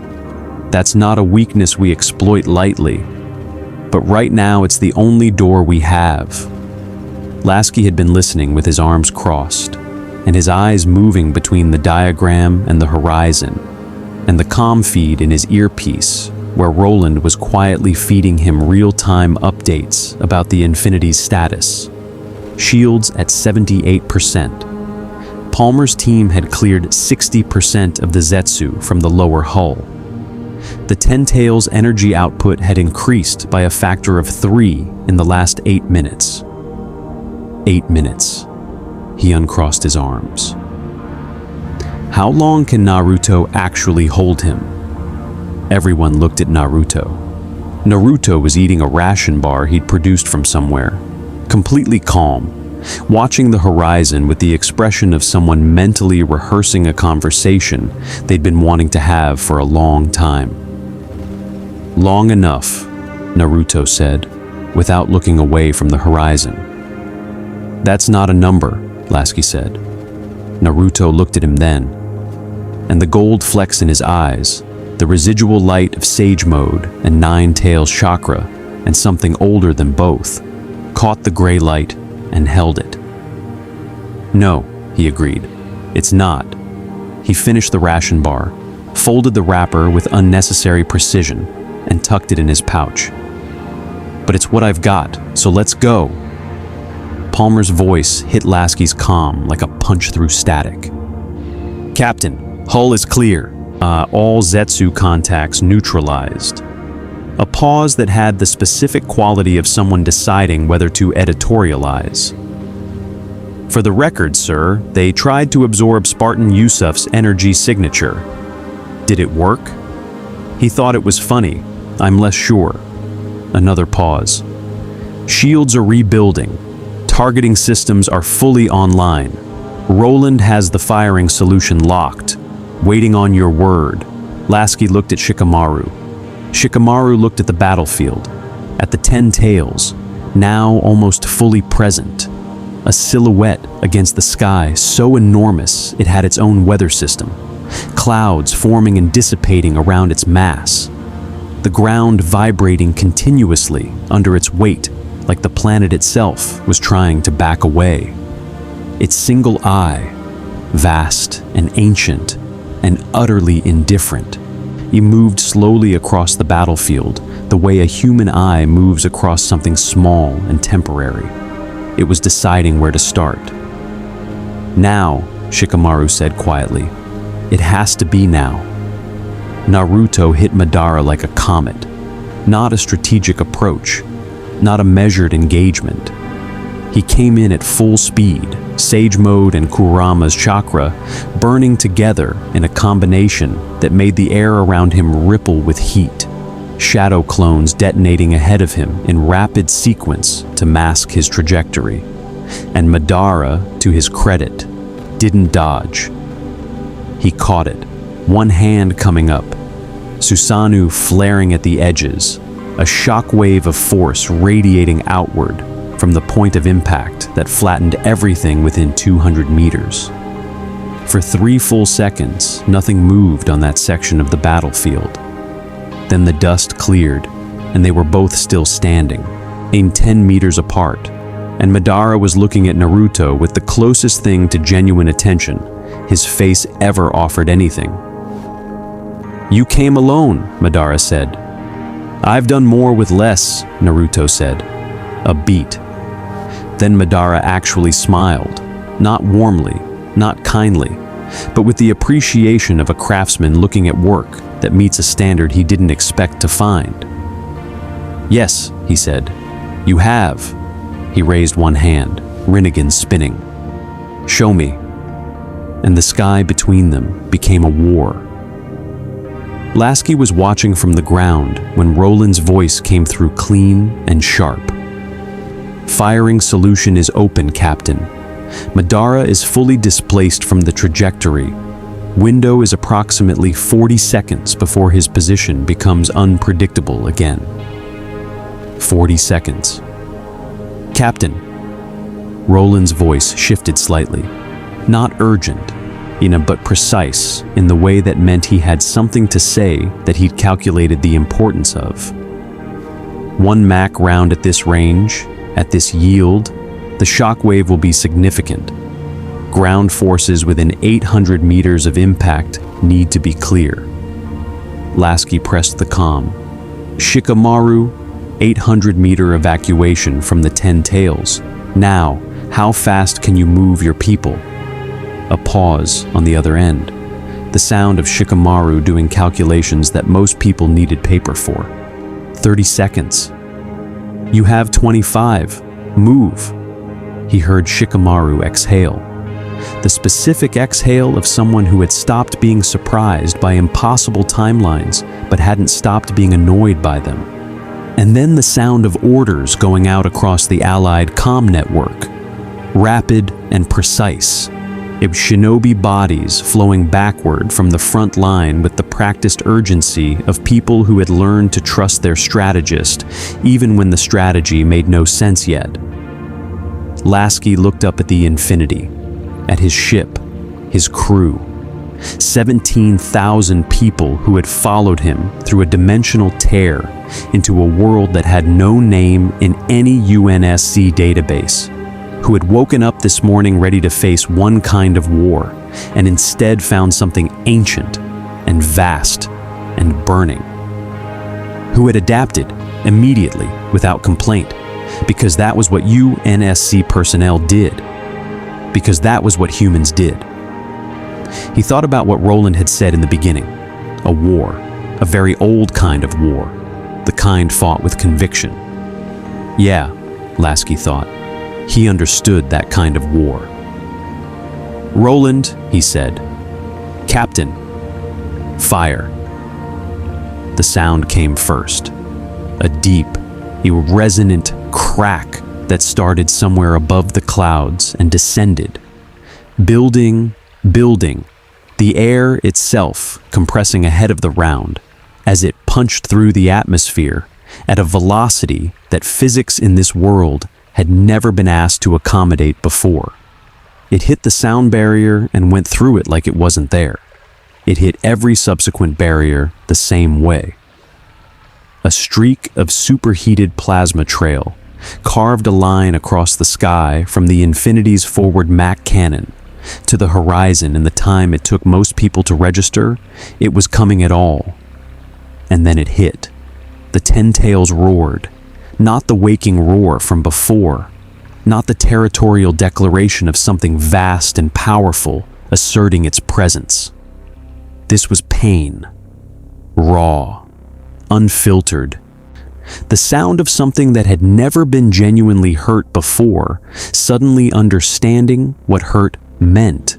A: "That's not a weakness we exploit lightly. But right now it's the only door we have." Lasky had been listening with his arms crossed, and his eyes moving between the diagram and the horizon, and the comm feed in his earpiece, where Roland was quietly feeding him real-time updates about the Infinity's status. Shields at 78%. Palmer's team had cleared 60% of the Zetsu from the lower hull. The 10 Tails' energy output had increased by a factor of 3 in the last 8 minutes. 8 minutes. He uncrossed his arms. How long can Naruto actually hold him? Everyone looked at Naruto. Naruto was eating a ration bar he'd produced from somewhere, completely calm, watching the horizon with the expression of someone mentally rehearsing a conversation they'd been wanting to have for a long time. "Long enough," Naruto said, without looking away from the horizon. "That's not a number," Lasky said. Naruto looked at him then, and the gold flecks in his eyes, the residual light of Sage Mode and 9 Tails chakra, and something older than both, caught the gray light and held it. "No," he agreed. "It's not." He finished the ration bar, folded the wrapper with unnecessary precision, and tucked it in his pouch. "But it's what I've got, so let's go." Palmer's voice hit Lasky's comm like a punch through static. "Captain, hull is clear. All Zetsu contacts neutralized." A pause that had the specific quality of someone deciding whether to editorialize. "For the record, sir, they tried to absorb Spartan Yusuf's energy signature. Did it work?" He thought it was funny. I'm less sure. Another pause. Shields are rebuilding. Targeting systems are fully online. Roland has the firing solution locked. Waiting on your word. Lasky looked at Shikamaru. Shikamaru looked at the battlefield. At the 10 tails, now almost fully present. A silhouette against the sky so enormous it had its own weather system. Clouds forming and dissipating around its mass. The ground vibrating continuously under its weight, like the planet itself was trying to back away. Its single eye, vast and ancient and utterly indifferent, he moved slowly across the battlefield the way a human eye moves across something small and temporary. It was deciding where to start. Now, Shikamaru said quietly, it has to be now. Naruto hit Madara like a comet, not a strategic approach, not a measured engagement. He came in at full speed, Sage Mode and Kurama's chakra burning together in a combination that made the air around him ripple with heat, shadow clones detonating ahead of him in rapid sequence to mask his trajectory. And Madara, to his credit, didn't dodge. He caught it, one hand coming up, Susanoo flaring at the edges, a shockwave of force radiating outward from the point of impact that flattened everything within 200 meters. For 3 full seconds, nothing moved on that section of the battlefield. Then the dust cleared, and they were both still standing, aimed 10 meters apart, and Madara was looking at Naruto with the closest thing to genuine attention his face ever offered anything. You came alone, Madara said. I've done more with less, Naruto said. A beat. Then Madara actually smiled, not warmly, not kindly, but with the appreciation of a craftsman looking at work that meets a standard he didn't expect to find. Yes, he said. You have. He raised one hand, Rinnegan spinning. Show me. And the sky between them became a war. Lasky was watching from the ground when Roland's voice came through clean and sharp. Firing solution is open, Captain. Madara is fully displaced from the trajectory. Window is approximately 40 seconds before his position becomes unpredictable again. 40 seconds. Captain. Roland's voice shifted slightly. Not urgent, but precise in the way that meant he had something to say that he'd calculated the importance of. 1 Mach round at this range, at this yield, the shockwave will be significant. Ground forces within 800 meters of impact need to be clear. Lasky pressed the comm. Shikamaru, 800-meter evacuation from the 10 tails. Now, how fast can you move your people? A pause on the other end. The sound of Shikamaru doing calculations that most people needed paper for. 30 seconds. You have 25. Move. He heard Shikamaru exhale. The specific exhale of someone who had stopped being surprised by impossible timelines but hadn't stopped being annoyed by them. And then the sound of orders going out across the Allied comm network. Rapid and precise. It was shinobi bodies flowing backward from the front line with the practiced urgency of people who had learned to trust their strategist, even when the strategy made no sense yet. Lasky looked up at the infinity, at his ship, his crew. 17,000 people who had followed him through a dimensional tear into a world that had no name in any UNSC database, who had woken up this morning ready to face one kind of war and instead found something ancient and vast and burning, who had adapted immediately without complaint because that was what UNSC personnel did, because that was what humans did. He thought about what Roland had said in the beginning, a war, a very old kind of war, the kind fought with conviction. Yeah, Lasky thought, he understood that kind of war. Roland, he said, Captain, fire. The sound came first. A deep, a resonant crack that started somewhere above the clouds and descended. Building, the air itself compressing ahead of the round as it punched through the atmosphere at a velocity that physics in this world had never been asked to accommodate before. It hit the sound barrier and went through it like it wasn't there. It hit every subsequent barrier the same way. A streak of superheated plasma trail carved a line across the sky from the Infinity's forward Mach cannon to the horizon. In the time it took most people to register, it was coming at all. And then it hit. The Ten Tails roared, not the waking roar from before, not the territorial declaration of something vast and powerful asserting its presence. This was pain, raw, unfiltered. The sound of something that had never been genuinely hurt before, suddenly understanding what hurt meant.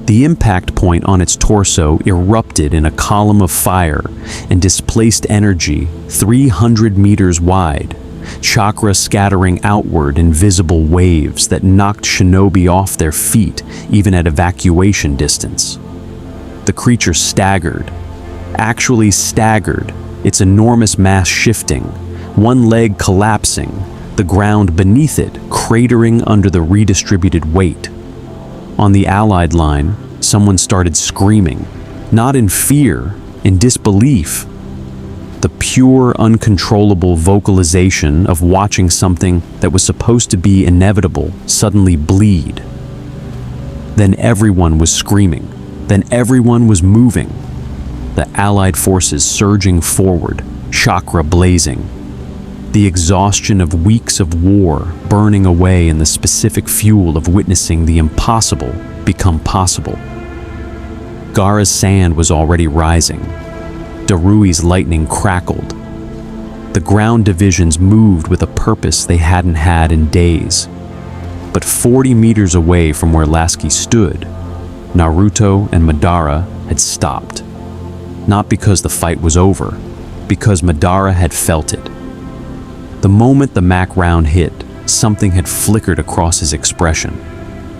A: The impact point on its torso erupted in a column of fire and displaced energy 300 meters wide, chakra scattering outward in visible waves that knocked shinobi off their feet even at evacuation distance. The creature staggered, actually staggered, its enormous mass shifting, one leg collapsing, the ground beneath it cratering under the redistributed weight. On the Allied line, someone started screaming, not in fear, in disbelief. The pure, uncontrollable vocalization of watching something that was supposed to be inevitable suddenly bleed. Then everyone was screaming. Then everyone was moving. The Allied forces surging forward, chakra blazing. The exhaustion of weeks of war burning away in the specific fuel of witnessing the impossible become possible. Gaara's sand was already rising. Darui's lightning crackled. The ground divisions moved with a purpose they hadn't had in days. But 40 meters away from where Lasky stood, Naruto and Madara had stopped. Not because the fight was over, because Madara had felt it. The moment the Mach round hit, something had flickered across his expression.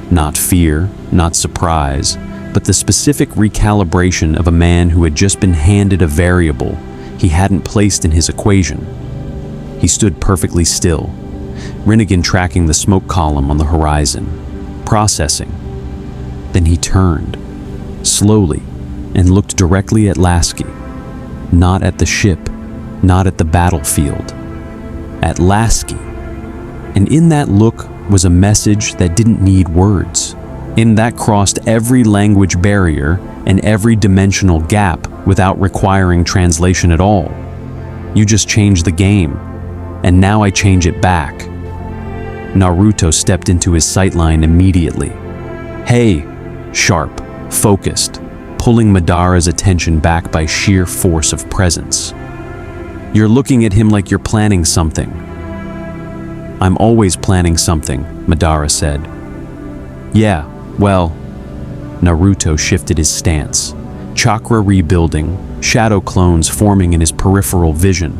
A: Not fear, not surprise, but the specific recalibration of a man who had just been handed a variable he hadn't placed in his equation. He stood perfectly still, Rinnegan tracking the smoke column on the horizon, processing. Then he turned, slowly, and looked directly at Lasky. Not at the ship, not at the battlefield. At Lasky. And in that look was a message that didn't need words. And that crossed every language barrier and every dimensional gap without requiring translation at all. You just changed the game, and now I change it back. Naruto stepped into his sightline immediately. Hey, sharp, focused, pulling Madara's attention back by sheer force of presence. You're looking at him like you're planning something. I'm always planning something, Madara said. Yeah, well, Naruto shifted his stance, chakra rebuilding, shadow clones forming in his peripheral vision,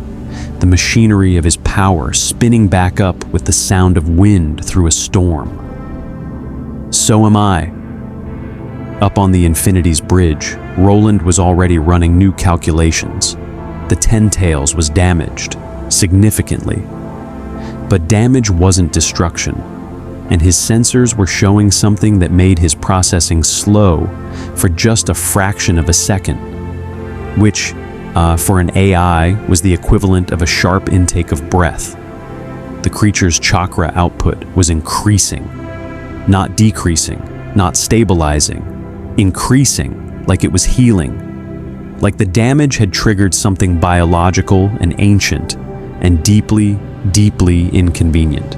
A: the machinery of his power spinning back up with the sound of wind through a storm. So am I. Up on the Infinity's bridge, Roland was already running new calculations. The Ten Tails was damaged, significantly. But damage wasn't destruction, and his sensors were showing something that made his processing slow for just a fraction of a second, which, for an AI, was the equivalent of a sharp intake of breath. The creature's chakra output was increasing, not decreasing, not stabilizing, increasing like it was healing, like the damage had triggered something biological and ancient and deeply, deeply inconvenient.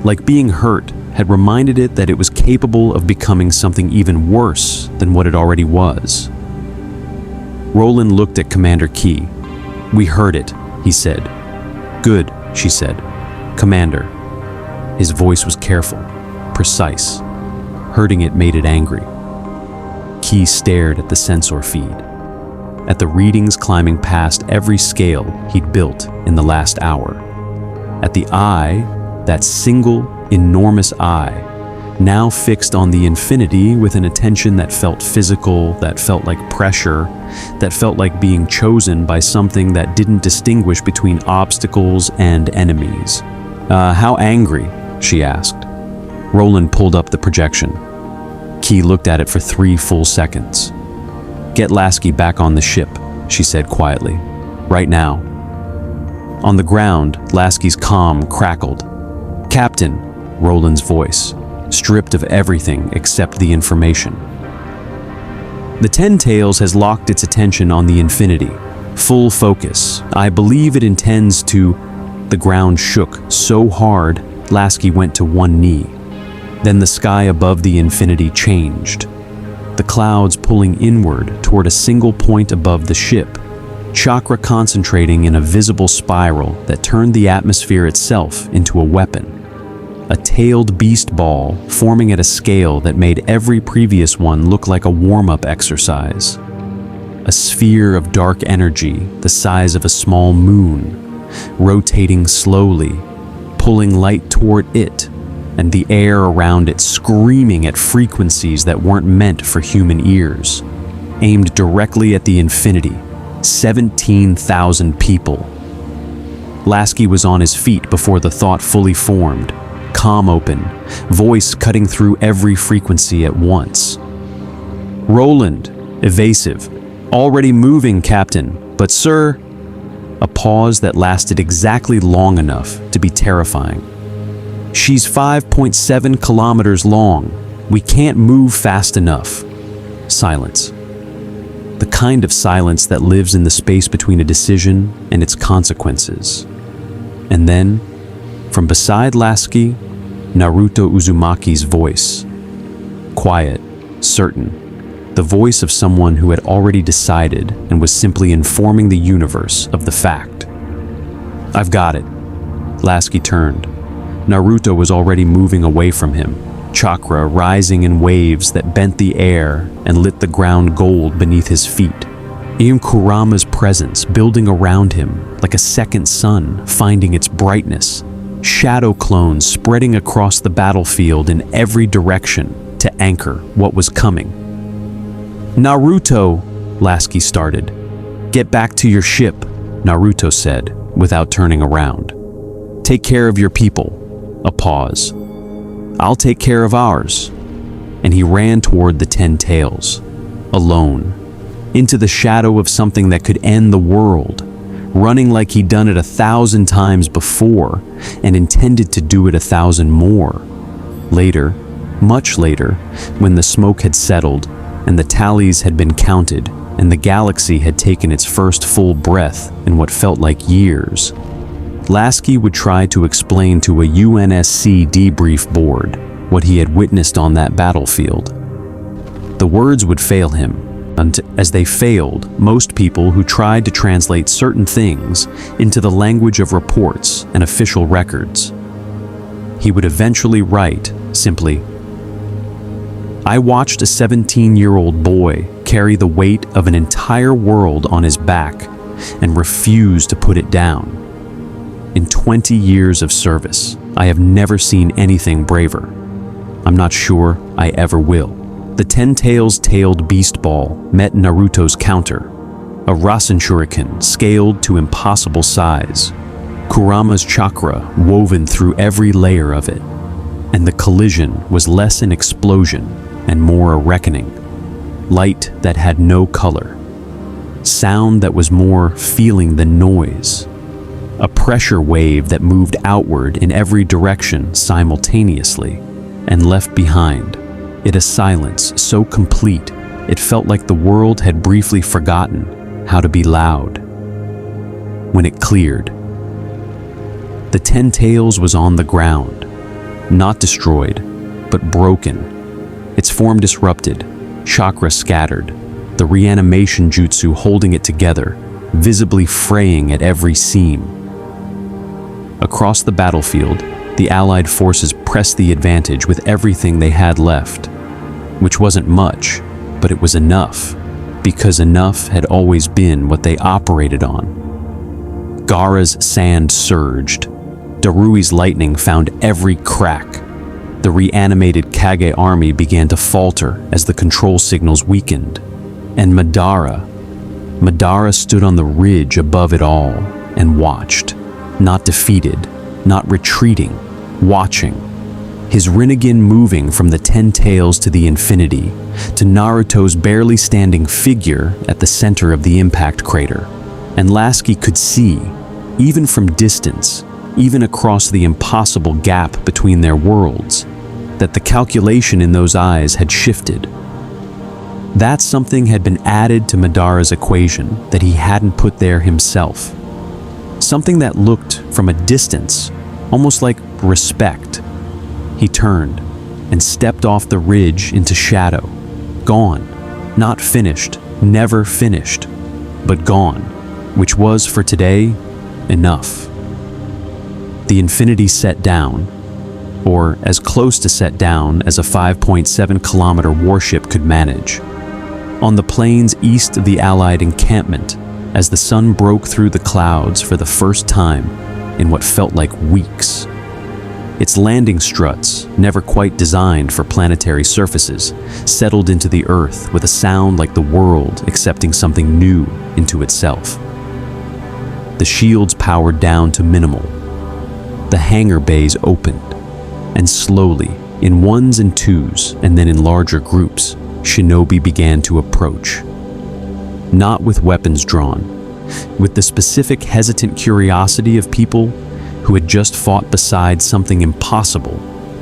A: Like being hurt had reminded it that it was capable of becoming something even worse than what it already was. Roland looked at Commander Key. We heard it, he said. Good, she said. Commander. His voice was careful, precise. Hurting it made it angry. Key stared at the sensor feed. at the readings climbing past every scale he'd built in the last hour. At the eye, that single, enormous eye, now fixed on the infinity with an attention that felt physical, that felt like pressure, that felt like being chosen by something that didn't distinguish between obstacles and enemies. How angry?" she asked. Roland pulled up the projection. Key looked at it for 3 full seconds. "Get Lasky back on the ship," she said quietly. "Right now." On the ground, Lasky's comm crackled. "Captain," Roland's voice, stripped of everything except the information. "The Ten Tails has locked its attention on the infinity. Full focus. I believe it intends to..." The ground shook so hard, Lasky went to one knee. Then the sky above the infinity changed. The clouds pulling inward toward a single point above the ship, chakra concentrating in a visible spiral that turned the atmosphere itself into a weapon. A tailed beast ball forming at a scale that made every previous one look like a warm-up exercise. A sphere of dark energy the size of a small moon, rotating slowly, pulling light toward it, and the air around it screaming at frequencies that weren't meant for human ears. Aimed directly at the infinity, 17,000 people. Lasky was on his feet before the thought fully formed, comm open, voice cutting through every frequency at once. "Roland," evasive, "already moving, Captain, but sir..." A pause that lasted exactly long enough to be terrifying. "She's 5.7 kilometers long. We can't move fast enough." Silence. The kind of silence that lives in the space between a decision and its consequences. And then, from beside Lasky, Naruto Uzumaki's voice. Quiet, certain, the voice of someone who had already decided and was simply informing the universe of the fact. "I've got it." Lasky turned. Naruto was already moving away from him, chakra rising in waves that bent the air and lit the ground gold beneath his feet. Even Kurama's presence building around him like a second sun finding its brightness, shadow clones spreading across the battlefield in every direction to anchor what was coming. "Naruto," Lasky started. "Get back to your ship," Naruto said, without turning around. "Take care of your people." A pause. "I'll take care of ours." And he ran toward the Ten Tails, alone, into the shadow of something that could end the world, running like he'd done it 1,000 times before and intended to do it 1,000 more. Later, much later, when the smoke had settled and the tallies had been counted and the galaxy had taken its first full breath in what felt like years, Lasky would try to explain to a UNSC debrief board what he had witnessed on that battlefield. The words would fail him, and as they failed most people who tried to translate certain things into the language of reports and official records. He would eventually write simply, "I watched a 17-year-old boy carry the weight of an entire world on his back and refuse to put it down. In 20 years of service, I have never seen anything braver. I'm not sure I ever will." The Ten Tails tailed beast ball met Naruto's counter, a Rasen shuriken scaled to impossible size, Kurama's chakra woven through every layer of it, and the collision was less an explosion and more a reckoning. Light that had no color, sound that was more feeling than noise, a pressure wave that moved outward in every direction simultaneously and left behind it a silence so complete it felt like the world had briefly forgotten how to be loud. When it cleared, the Ten Tails was on the ground, not destroyed, but broken, its form disrupted, chakra scattered, the reanimation jutsu holding it together, visibly fraying at every seam. Across the battlefield, the Allied forces pressed the advantage with everything they had left, which wasn't much, but it was enough. because enough had always been what they operated on. Gaara's sand surged. Darui's lightning found every crack. The reanimated Kage army began to falter as the control signals weakened. And Madara stood on the ridge above it all and watched. Not defeated, not retreating, watching. His Rinnegan moving from the 10 tails to the infinity, to Naruto's barely standing figure at the center of the impact crater. And Lasky could see, even from distance, even across the impossible gap between their worlds, that the calculation in those eyes had shifted. That something had been added to Madara's equation that he hadn't put there himself. Something that looked, from a distance, almost like respect. He turned and stepped off the ridge into shadow. Gone. Not finished. Never finished. But gone. Which was, for today, enough. The infinity set down, or as close to set down as a 5.7-kilometer warship could manage. On the plains east of the Allied encampment, as the sun broke through the clouds for the first time in what felt like weeks. Its landing struts, never quite designed for planetary surfaces, settled into the earth with a sound like the world accepting something new into itself. The shields powered down to minimal. The hangar bays opened, and slowly, in ones and twos, and then in larger groups, shinobi began to approach. Not with weapons drawn, with the specific hesitant curiosity of people who had just fought beside something impossible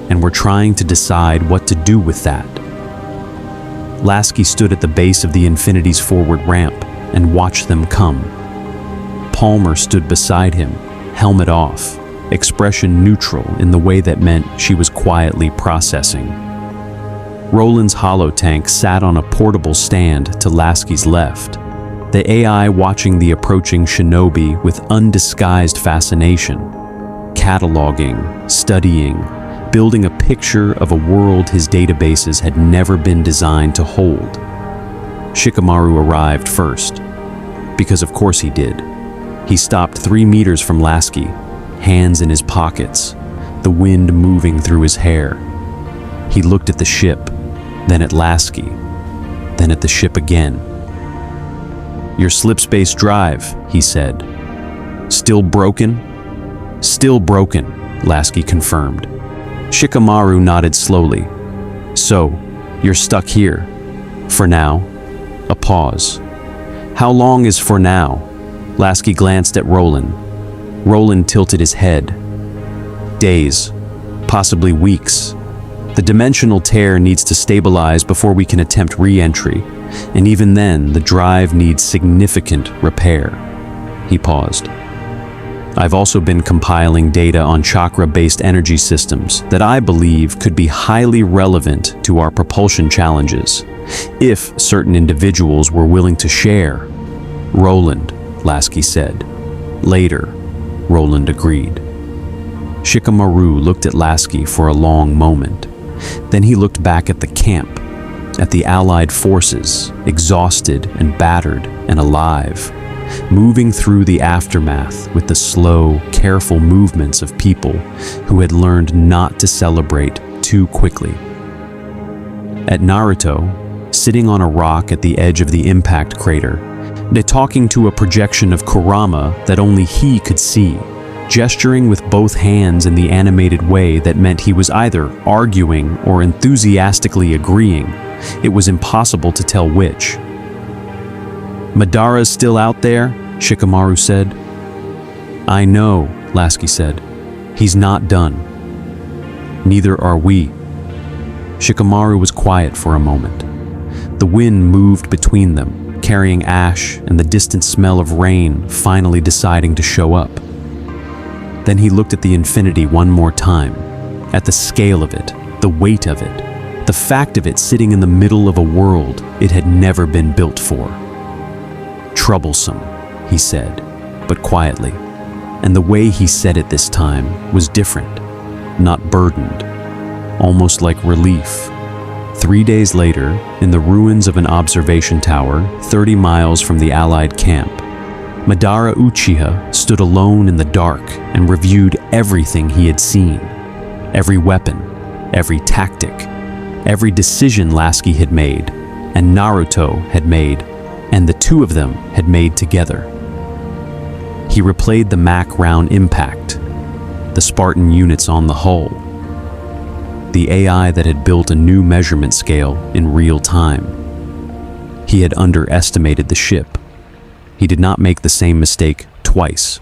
A: and were trying to decide what to do with that. Lasky stood at the base of the infinity's forward ramp and watched them come. Palmer stood beside him, helmet off, expression neutral in the way that meant she was quietly processing. Roland's holotank sat on a portable stand to Lasky's left, the AI watching the approaching shinobi with undisguised fascination, cataloging, studying, building a picture of a world his databases had never been designed to hold. Shikamaru arrived first, because of course he did. He stopped 3 meters from Lasky, hands in his pockets, the wind moving through his hair. He looked at the ship, then at Lasky, then at the ship again. "Your slipspace drive," he said. "Still broken?" "Still broken," Lasky confirmed. Shikamaru nodded slowly. "So, you're stuck here. For now." A pause. "How long is for now?" Lasky glanced at Roland. Roland tilted his head. "Days. Possibly weeks. The dimensional tear needs to stabilize before we can attempt re-entry, and even then, the drive needs significant repair." He paused. "I've also been compiling data on chakra-based energy systems that I believe could be highly relevant to our propulsion challenges, if certain individuals were willing to share." "Roland," Lasky said. "Later," Roland agreed. Shikamaru looked at Lasky for a long moment. Then he looked back at the camp, at the Allied forces, exhausted and battered and alive, moving through the aftermath with the slow, careful movements of people who had learned not to celebrate too quickly. At Naruto, sitting on a rock at the edge of the impact crater, talking to a projection of Kurama that only he could see, gesturing with both hands in the animated way that meant he was either arguing or enthusiastically agreeing. It was impossible to tell which. "Madara's still out there?" Shikamaru said. "I know," Lasky said. "He's not done." "Neither are we." Shikamaru was quiet for a moment. The wind moved between them, carrying ash and the distant smell of rain finally deciding to show up. Then he looked at the infinity one more time, at the scale of it, the weight of it, the fact of it sitting in the middle of a world it had never been built for. "Troublesome," he said, but quietly, and the way he said it this time was different, not burdened, almost like relief. 3 days later, in the ruins of an observation tower 30 miles from the Allied camp, Madara Uchiha stood alone in the dark and reviewed everything he had seen. Every weapon, every tactic, every decision Lasky had made, and Naruto had made, and the two of them had made together. He replayed the Mach round impact, the Spartan units on the hull, the AI that had built a new measurement scale in real time. He had underestimated the ship. He did not make the same mistake twice.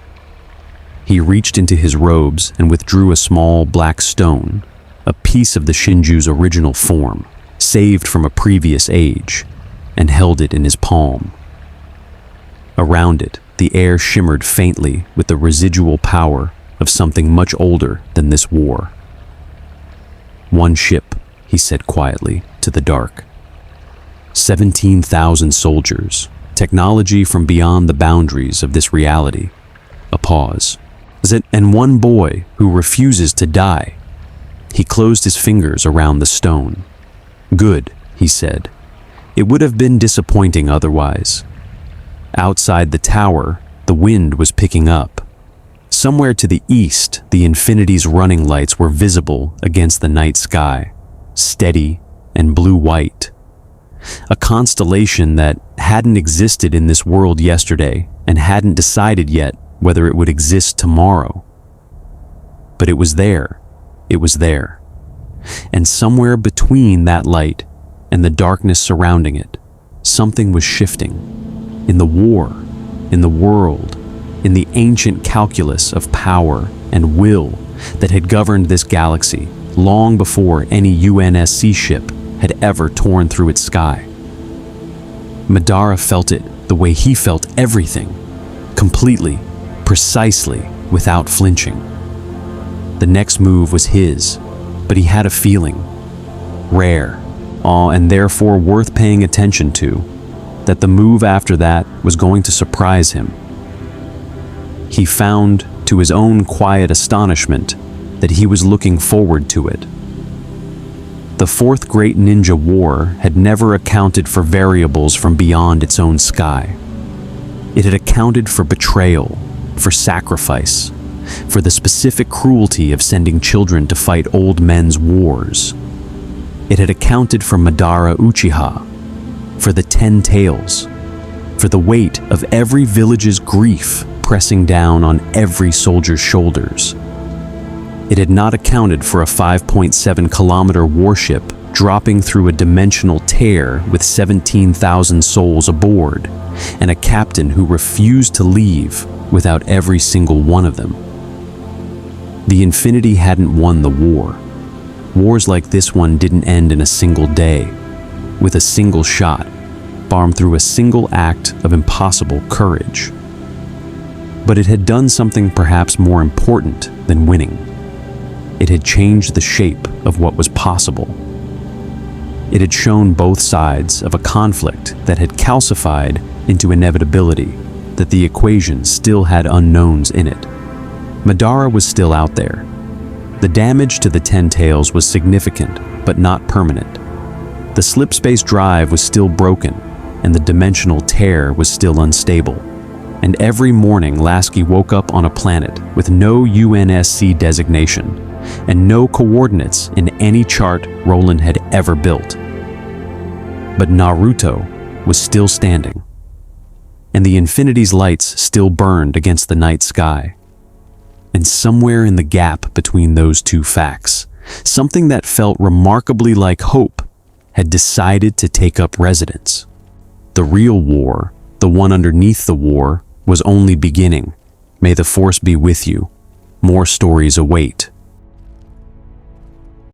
A: He reached into his robes and withdrew a small black stone, a piece of the Shinju's original form, saved from a previous age, and held it in his palm. Around it, the air shimmered faintly with the residual power of something much older than this war. "One ship," he said quietly to the dark. 17,000 soldiers, technology from beyond the boundaries of this reality. A pause. And one boy who refuses to die. He closed his fingers around the stone. "Good," he said. "It would have been disappointing otherwise." Outside the tower, the wind was picking up. Somewhere to the east, the Infinity's running lights were visible against the night sky, steady and blue-white. A constellation that hadn't existed in this world yesterday and hadn't decided yet whether it would exist tomorrow. But it was there. It was there. And somewhere between that light and the darkness surrounding it, something was shifting. In the war, in the world, in the ancient calculus of power and will that had governed this galaxy long before any UNSC ship had ever torn through its sky. Madara felt it the way he felt everything, completely, precisely, without flinching. The next move was his, but he had a feeling, rare, and therefore worth paying attention to, that the move after that was going to surprise him. He found, to his own quiet astonishment, that he was looking forward to it. The Fourth Great Ninja War had never accounted for variables from beyond its own sky. It had accounted for betrayal, for sacrifice, for the specific cruelty of sending children to fight old men's wars. It had accounted for Madara Uchiha, for the 10 tails, for the weight of every village's grief pressing down on every soldier's shoulders. It had not accounted for a 5.7-kilometer warship dropping through a dimensional tear with 17,000 souls aboard, and a captain who refused to leave without every single one of them. The Infinity hadn't won the war. Wars like this one didn't end in a single day, with a single shot, bombed through a single act of impossible courage. But it had done something perhaps more important than winning. It had changed the shape of what was possible. It had shown both sides of a conflict that had calcified into inevitability, that the equation still had unknowns in it. Madara was still out there. The damage to the 10 tails was significant, but not permanent. The slipspace drive was still broken, and the dimensional tear was still unstable. And every morning Lasky woke up on a planet with no UNSC designation, and no coordinates in any chart Roland had ever built. But Naruto was still standing, and the Infinity's lights still burned against the night sky. And somewhere in the gap between those two facts, something that felt remarkably like hope had decided to take up residence. The real war, the one underneath the war, was only beginning. May the Force be with you. More stories await.